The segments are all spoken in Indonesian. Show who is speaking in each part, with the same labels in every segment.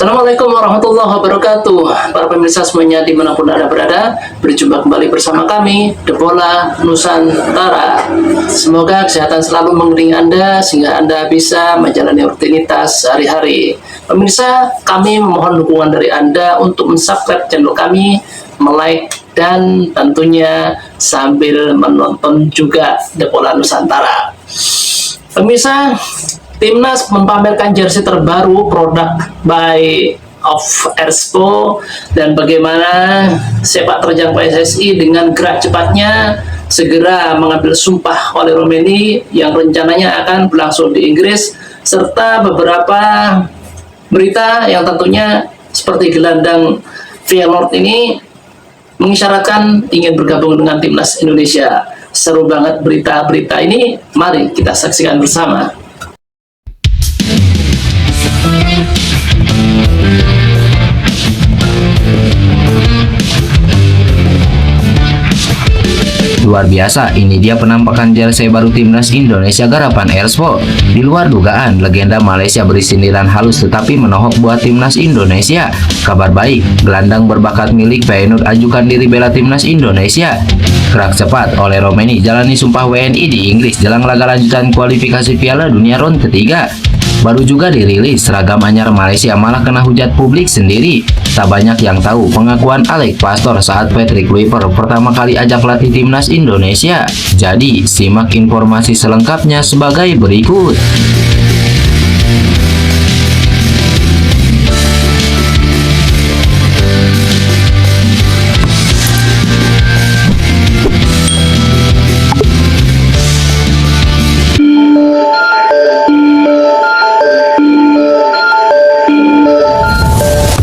Speaker 1: Assalamualaikum warahmatullahi wabarakatuh. Para pemirsa semuanya dimanapun Anda berada, berjumpa kembali bersama kami, The Bola Nusantara. Semoga kesehatan selalu mengelilingi Anda sehingga Anda bisa menjalani rutinitas sehari-hari. Pemirsa, kami memohon dukungan dari Anda untuk subscribe channel kami, like, dan tentunya sambil menonton juga The Bola Nusantara. Pemirsa, Timnas mempamerkan jersey terbaru produk by of Erspo, dan bagaimana sepak terjang PSSI dengan gerak cepatnya segera mengambil sumpah oleh Romeni yang rencananya akan berlangsung di Inggris, serta beberapa berita yang tentunya seperti gelandang Feyenoord ini mengisyaratkan ingin bergabung dengan Timnas Indonesia. Seru banget berita-berita ini, mari kita saksikan bersama.
Speaker 2: Luar biasa, ini dia penampakan jersey baru Timnas Indonesia garapan Erspo. Di luar dugaan, legenda Malaysia beri sindiran halus tetapi menohok buat Timnas Indonesia. Kabar baik, gelandang berbakat milik Feyenoord ajukan diri bela Timnas Indonesia. Gerak cepat oleh Romeni jalani sumpah WNI di Inggris jelang laga lanjutan kualifikasi Piala Dunia round ketiga. Baru juga dirilis, seragam anyar Malaysia malah kena hujat publik sendiri. Tak banyak yang tahu pengakuan Alex Pastor saat Patrick Kluivert pertama kali ajak latih Timnas Indonesia. Jadi, simak informasi selengkapnya sebagai berikut.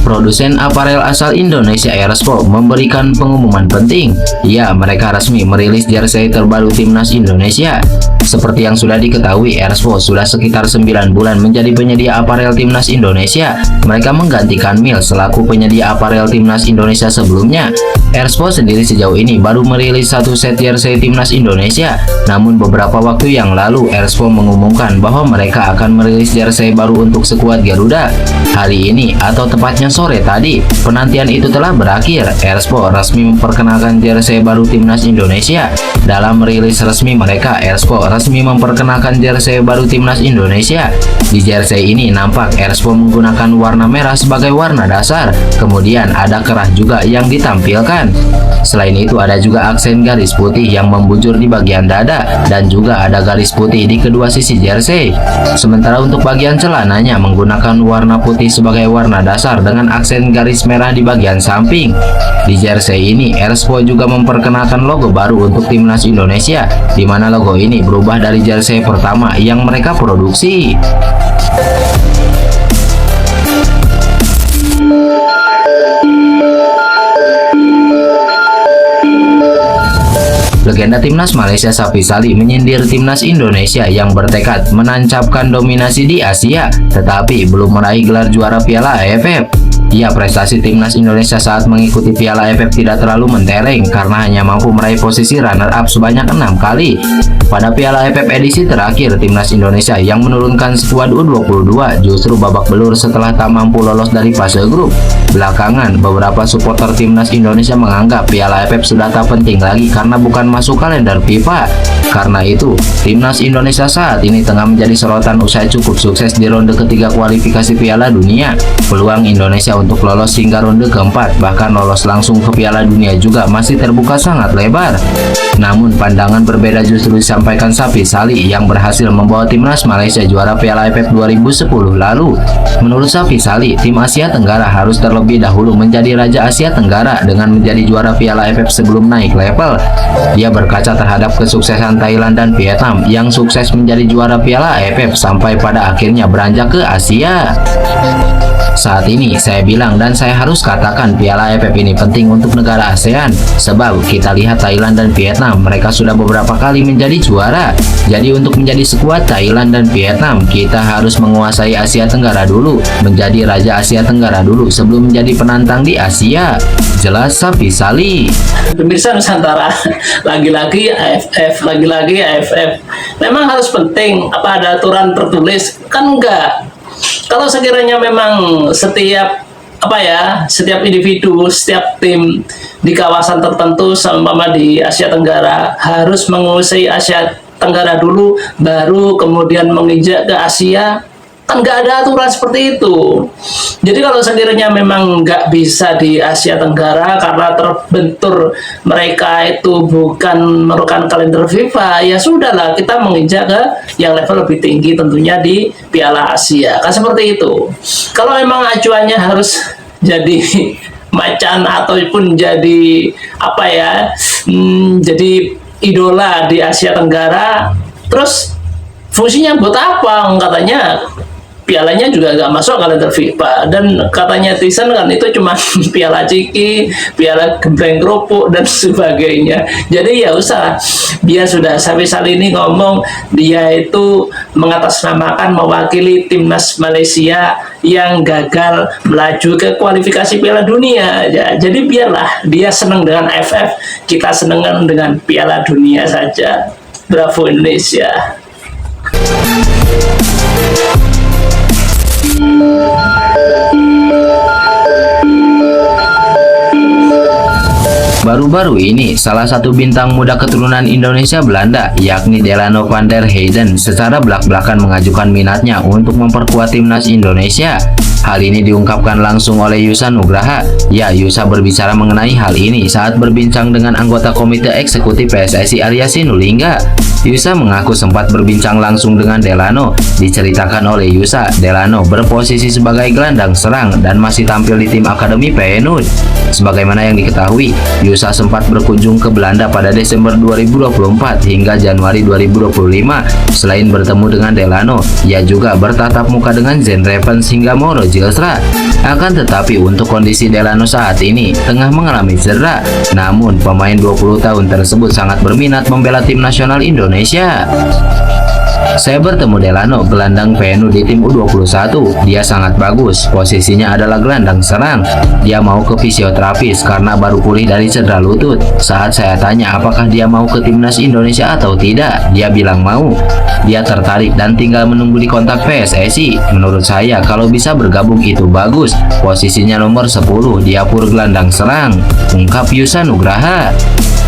Speaker 2: Produsen aparel asal Indonesia Erspo memberikan pengumuman penting. Ya, mereka resmi merilis jersey terbaru Timnas Indonesia. Seperti yang sudah diketahui, Erspo sudah sekitar 9 bulan menjadi penyedia aparel Timnas Indonesia. Mereka menggantikan Mil selaku penyedia aparel Timnas Indonesia sebelumnya. Erspo sendiri sejauh ini baru merilis satu set jersey Timnas Indonesia. Namun beberapa waktu yang lalu, Erspo mengumumkan bahwa mereka akan merilis jersey baru untuk skuad Garuda. Hari ini, atau tepatnya sore tadi, penantian itu telah berakhir. Erspo resmi memperkenalkan jersey baru Timnas Indonesia. Dalam rilis resmi mereka, Erspo resmi memperkenalkan jersey baru Timnas Indonesia. Di jersey ini nampak Erspo menggunakan warna merah sebagai warna dasar. Kemudian ada kerah juga yang ditampilkan. Selain itu ada juga aksen garis putih yang membujur di bagian dada dan juga ada garis putih di kedua sisi jersey. Sementara untuk bagian celananya menggunakan warna putih sebagai warna dasar dengan aksen garis merah di bagian samping. Di jersey ini, Erspo juga memperkenalkan logo baru untuk Timnas Indonesia, di mana logo ini berubah dari jersey pertama yang mereka produksi. Legenda Timnas Malaysia Safi Salih menyindir Timnas Indonesia yang bertekad menancapkan dominasi di Asia, tetapi belum meraih gelar juara Piala AFF. Ya, prestasi Timnas Indonesia saat mengikuti Piala AFF tidak terlalu mentereng karena hanya mampu meraih posisi runner-up sebanyak 6 kali. Pada Piala AFF edisi terakhir, Timnas Indonesia yang menurunkan skuad U22 justru babak belur setelah tak mampu lolos dari fase grup. Belakangan, beberapa supporter Timnas Indonesia menganggap Piala AFF sudah tak penting lagi karena bukan masuk kalender FIFA. Karena itu, Timnas Indonesia saat ini tengah menjadi sorotan usai cukup sukses di ronde ketiga kualifikasi Piala Dunia. Peluang Indonesia untuk lolos hingga ronde keempat, bahkan lolos langsung ke Piala Dunia juga masih terbuka sangat lebar. Namun pandangan berbeda justru disampaikan Safi Salih yang berhasil membawa Timnas Malaysia juara Piala AFF 2010 lalu. Menurut Safi Salih, tim Asia Tenggara harus terlebih dahulu menjadi Raja Asia Tenggara dengan menjadi juara Piala AFF sebelum naik level. Dia berkaca terhadap kesuksesan Thailand dan Vietnam yang sukses menjadi juara Piala AFF sampai pada akhirnya beranjak ke Asia. Saat ini saya bilang dan saya harus katakan Piala AFF ini penting untuk negara ASEAN. Sebab kita lihat Thailand dan Vietnam, mereka sudah beberapa kali menjadi juara. Jadi untuk menjadi sekuat Thailand dan Vietnam, kita harus menguasai Asia Tenggara dulu, menjadi Raja Asia Tenggara dulu sebelum menjadi penantang di Asia. Jelas Safi Salih.
Speaker 1: Pemirsa Nusantara, lagi-lagi AFF, lagi-lagi AFF. Memang harus penting, apa ada aturan tertulis? Kan enggak. Kalau sekiranya memang setiap individu, setiap tim di kawasan tertentu, seumpama di Asia Tenggara, harus menguasai Asia Tenggara dulu, baru kemudian menginjak ke Asia, kan nggak ada aturan seperti itu. Jadi kalau sekiranya memang nggak bisa di Asia Tenggara karena terbentur mereka itu bukan merupakan kalender FIFA, ya sudahlah, kita menginjak ke yang level lebih tinggi, tentunya di Piala Asia, kan seperti itu. Kalau memang acuannya harus jadi macan ataupun jadi jadi idola di Asia Tenggara, terus fungsinya buat apa? Katanya pialanya juga nggak masuk kalender FIFA, dan katanya netizen kan itu cuma piala ciki, piala gembreng kerupuk dan sebagainya. Jadi ya usah, dia sudah sampai kali ini ngomong dia itu mengatasnamakan mewakili timnas Malaysia yang gagal melaju ke kualifikasi Piala Dunia. Ya, jadi biarlah dia senang dengan AFF, kita senang dengan Piala Dunia saja. Bravo Indonesia.
Speaker 2: Baru-baru ini, salah satu bintang muda keturunan Indonesia Belanda, yakni Delano van der Heyden, secara belak-belakan mengajukan minatnya untuk memperkuat timnas Indonesia. Hal ini diungkapkan langsung oleh Yusa Nugraha. Ya, Yusa berbicara mengenai hal ini saat berbincang dengan anggota Komite Eksekutif PSSI Arya Sinulinga. Yusa mengaku sempat berbincang langsung dengan Delano. Diceritakan oleh Yusa, Delano berposisi sebagai gelandang serang dan masih tampil di tim Akademi Feyenoord. Sebagaimana yang diketahui, Yusa sempat berkunjung ke Belanda pada Desember 2024 hingga Januari 2025. Selain bertemu dengan Delano, ia juga bertatap muka dengan Zen Revens hingga Mauro Gilstra. Akan tetapi untuk kondisi Delano saat ini tengah mengalami cedera. Namun pemain 20 tahun tersebut sangat berminat membela tim nasional Indonesia. Saya bertemu Delano, gelandang Feyenoord di tim U21. Dia sangat bagus, posisinya adalah gelandang serang. Dia mau ke fisioterapis karena baru pulih dari cedera lutut. Saat saya tanya apakah dia mau ke timnas Indonesia atau tidak, dia bilang mau. Dia tertarik dan tinggal menunggu di kontak PSSI. Menurut saya kalau bisa bergabung itu bagus. Posisinya nomor 10, dia pur gelandang serang, ungkap Yusa Nugraha.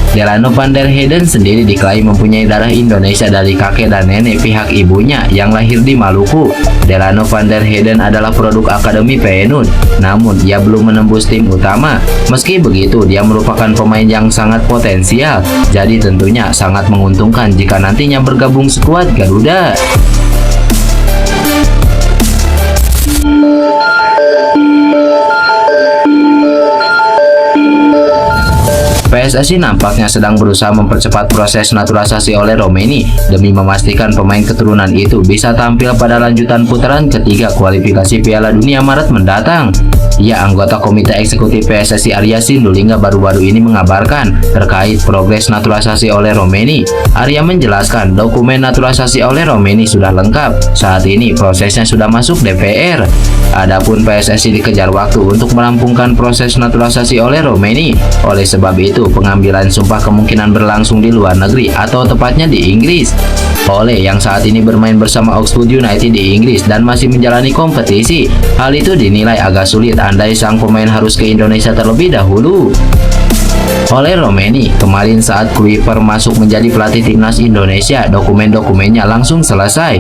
Speaker 2: Delano van der Heyden sendiri diklaim mempunyai darah Indonesia dari kakek dan nenek pihak ibunya yang lahir di Maluku. Delano van der Heyden adalah produk Akademi Feyenoord, namun ia belum menembus tim utama. Meski begitu, dia merupakan pemain yang sangat potensial, jadi tentunya sangat menguntungkan jika nantinya bergabung skuad Garuda. PSSI nampaknya sedang berusaha mempercepat proses naturalisasi oleh Romeni demi memastikan pemain keturunan itu bisa tampil pada lanjutan putaran ketiga kualifikasi Piala Dunia Maret mendatang. Ya, anggota Komite Eksekutif PSSI Arya Sinulinga baru-baru ini mengabarkan terkait progres naturalisasi oleh Romeni. Arya menjelaskan dokumen naturalisasi oleh Romeni sudah lengkap. Saat ini prosesnya sudah masuk DPR. Adapun PSSI dikejar waktu untuk merampungkan proses naturalisasi oleh Romeni. Oleh sebab itu, pengambilan sumpah kemungkinan berlangsung di luar negeri atau tepatnya di Inggris. Ole yang saat ini bermain bersama Oxford United di Inggris dan masih menjalani kompetisi, hal itu dinilai agak sulit andai sang pemain harus ke Indonesia terlebih dahulu. Oleh Romeni, kemarin saat Kluivert masuk menjadi pelatih timnas Indonesia, dokumen-dokumennya langsung selesai.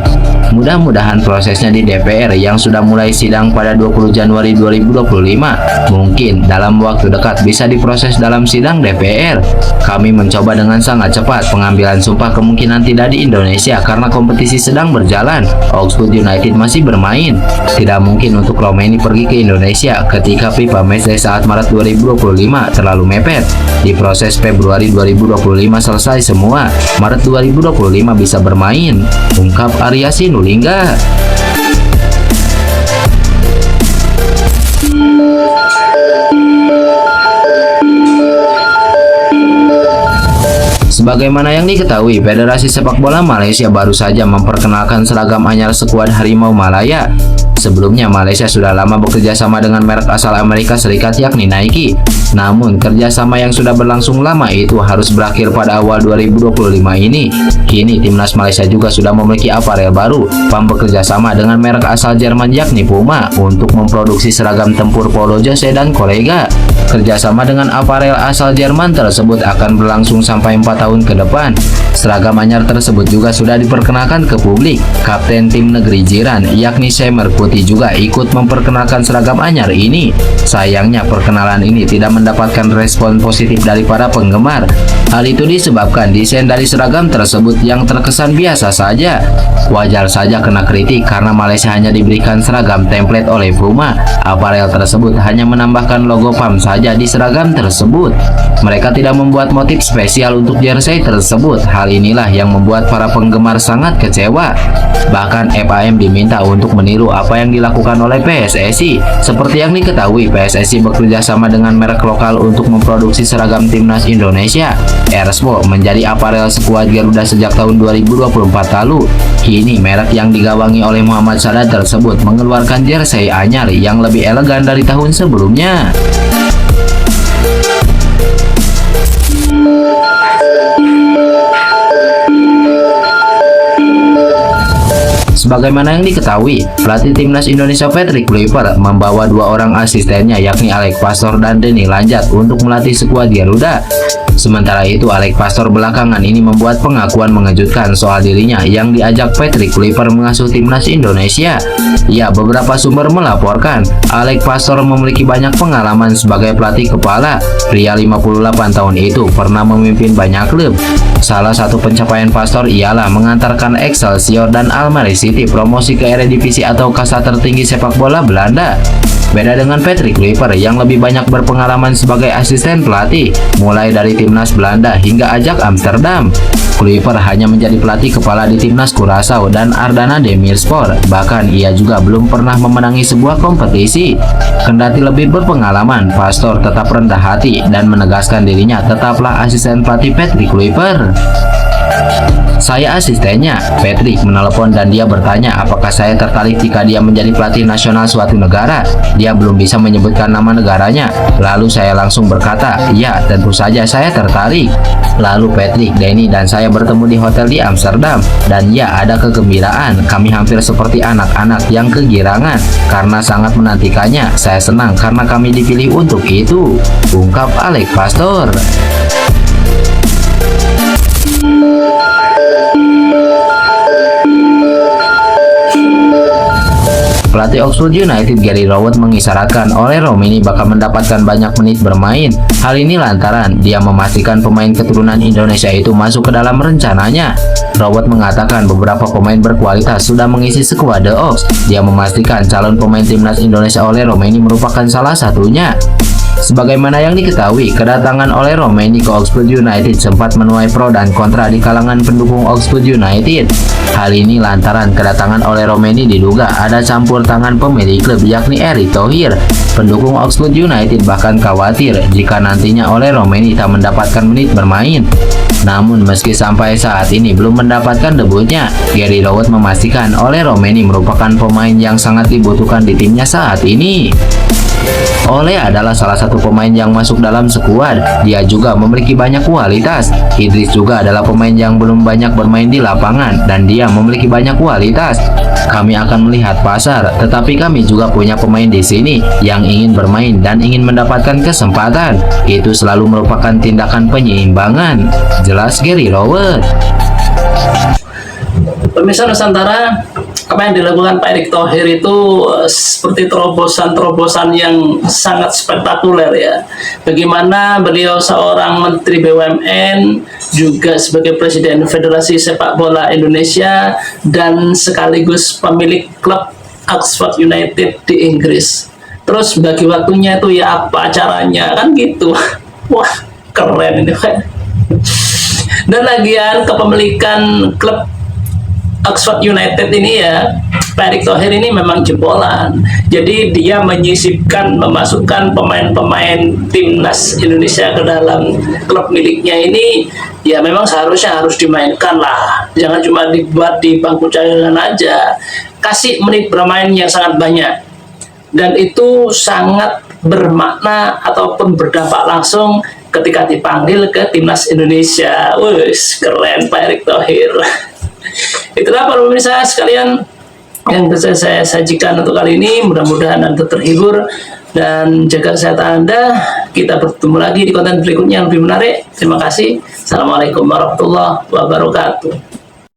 Speaker 2: Mudah-mudahan prosesnya di DPR yang sudah mulai sidang pada 20 Januari 2025 mungkin dalam waktu dekat bisa diproses dalam sidang DPR. Kami mencoba dengan sangat cepat pengambilan sumpah kemungkinan tidak di Indonesia karena kompetisi sedang berjalan. Oxford United masih bermain. Tidak mungkin untuk Romeni pergi ke Indonesia ketika FIFA Matchday saat Maret 2025 terlalu mepet. Di proses Februari 2025 selesai semua, Maret 2025 bisa bermain, ungkap Arya Sinulinga. Sebagaimana yang diketahui, Federasi Sepak Bola Malaysia baru saja memperkenalkan seragam anyar skuad Harimau Malaya. Sebelumnya, Malaysia sudah lama bekerja sama dengan merek asal Amerika Serikat yakni Nike. Namun kerjasama yang sudah berlangsung lama itu harus berakhir pada awal 2025 ini. Kini timnas Malaysia juga sudah memiliki aparel baru bekerja sama dengan merek asal Jerman yakni Puma untuk memproduksi seragam tempur Polo Jose dan kolega. Kerjasama dengan aparel asal Jerman tersebut akan berlangsung sampai 4 tahun ke depan. Seragam anyar tersebut juga sudah diperkenalkan ke publik. Kapten tim negeri jiran yakni Semer Putih juga ikut memperkenalkan seragam anyar ini. Sayangnya perkenalan ini tidak mendapatkan respon positif dari para penggemar. Hal itu disebabkan desain dari seragam tersebut yang terkesan biasa saja. Wajar saja kena kritik karena Malaysia hanya diberikan seragam template oleh Puma. Aparel tersebut hanya menambahkan logo PAM saja di seragam tersebut. Mereka tidak membuat motif spesial untuk jersey tersebut. Hal inilah yang membuat para penggemar sangat kecewa. Bahkan FAM diminta untuk meniru apa yang dilakukan oleh PSSI. Seperti yang diketahui, PSSI bekerja sama dengan merek lokal untuk memproduksi seragam timnas Indonesia. Erspo menjadi aparel skuad Garuda sejak tahun 2024 lalu. Kini merek yang digawangi oleh Muhammad Sadat tersebut mengeluarkan jersey anyar yang lebih elegan dari tahun sebelumnya. Sebagaimana yang diketahui, pelatih timnas Indonesia Patrick Kluivert membawa 2 orang asistennya yakni Alex Pastoor dan Denny Lanjat untuk melatih skuad Garuda. Sementara itu, Alex Pastoor belakangan ini membuat pengakuan mengejutkan soal dirinya yang diajak Patrick Kluivert mengasuh timnas Indonesia. Ya, beberapa sumber melaporkan Alex Pastoor memiliki banyak pengalaman sebagai pelatih kepala. Pria 58 tahun itu pernah memimpin banyak klub. Salah satu pencapaian Pastoor ialah mengantarkan Excelsior dan Almere City promosi ke Eredivisie atau kasta tertinggi sepak bola Belanda. Beda dengan Patrick Kluivert yang lebih banyak berpengalaman sebagai asisten pelatih, mulai dari timnas Belanda hingga Ajax Amsterdam. Kluivert hanya menjadi pelatih kepala di timnas Curaçao dan Adana Demirspor. Bahkan ia juga belum pernah memenangi sebuah kompetisi. Kendati lebih berpengalaman, Pastoor tetap rendah hati dan menegaskan dirinya tetaplah asisten pelatih Patrick Kluivert. Saya asistennya, Patrick menelepon dan dia bertanya apakah saya tertarik jika dia menjadi pelatih nasional suatu negara. Dia belum bisa menyebutkan nama negaranya. Lalu saya langsung berkata, ya tentu saja saya tertarik. Lalu Patrick, Denny dan saya bertemu di hotel di Amsterdam. Dan ya ada kegembiraan, kami hampir seperti anak-anak yang kegirangan karena sangat menantikannya. Saya senang karena kami dipilih untuk itu, ungkap Alex Pastoor. Pelatih Oxford United Gary Rowett mengisyaratkan Ole Romeni bakal mendapatkan banyak menit bermain. Hal ini lantaran dia memastikan pemain keturunan Indonesia itu masuk ke dalam rencananya. Rowett mengatakan beberapa pemain berkualitas sudah mengisi skuad The Ox. Dia memastikan calon pemain timnas Indonesia Ole Romeni merupakan salah satunya. Sebagaimana yang diketahui, kedatangan Ole Romeni ke Oxford United sempat menuai pro dan kontra di kalangan pendukung Oxford United. Hal ini lantaran kedatangan Ole Romeni diduga ada campur tangan pemilik klub yakni Erick Thohir. Pendukung Oxford United bahkan khawatir jika nantinya Ole Romeni tak mendapatkan menit bermain. Namun meski sampai saat ini belum mendapatkan debutnya, Gary Rowett memastikan Ole Romeni merupakan pemain yang sangat dibutuhkan di timnya saat ini. Ole adalah salah satu pemain yang masuk dalam skuad. Dia juga memiliki banyak kualitas. Idris juga adalah pemain yang belum banyak bermain di lapangan dan dia memiliki banyak kualitas. Kami akan melihat pasar, tetapi kami juga punya pemain di sini yang ingin bermain dan ingin mendapatkan kesempatan. Itu selalu merupakan tindakan penyeimbangan, jelas Gary Rowett.
Speaker 1: Pemirsa Nusantara, apa yang dilakukan Pak Erick Thohir itu seperti terobosan-terobosan yang sangat spektakuler ya. Bagaimana beliau seorang Menteri BUMN, juga sebagai Presiden Federasi Sepak Bola Indonesia, dan sekaligus pemilik klub Oxford United di Inggris. Terus bagi waktunya itu ya apa acaranya, kan gitu. Wah, keren ini Pak. Dan lagian kepemilikan klub Oxford United ini ya, Pak Erick Thohir ini memang jebolan. Jadi dia menyisipkan, memasukkan pemain-pemain timnas Indonesia ke dalam klub miliknya ini. Ya memang seharusnya harus dimainkan lah. Jangan cuma dibuat di bangku cadangan aja. Kasih menit bermain yang sangat banyak. Dan itu sangat bermakna ataupun berdampak langsung ketika dipanggil ke timnas Indonesia. Wus, keren Pak Erick Thohir. Itulah para pemirsa sekalian yang bisa saya sajikan untuk kali ini. Mudah-mudahan Anda terhibur dan jaga kesehatan Anda. Kita bertemu lagi di konten berikutnya yang lebih menarik. Terima kasih. Assalamualaikum warahmatullahi wabarakatuh.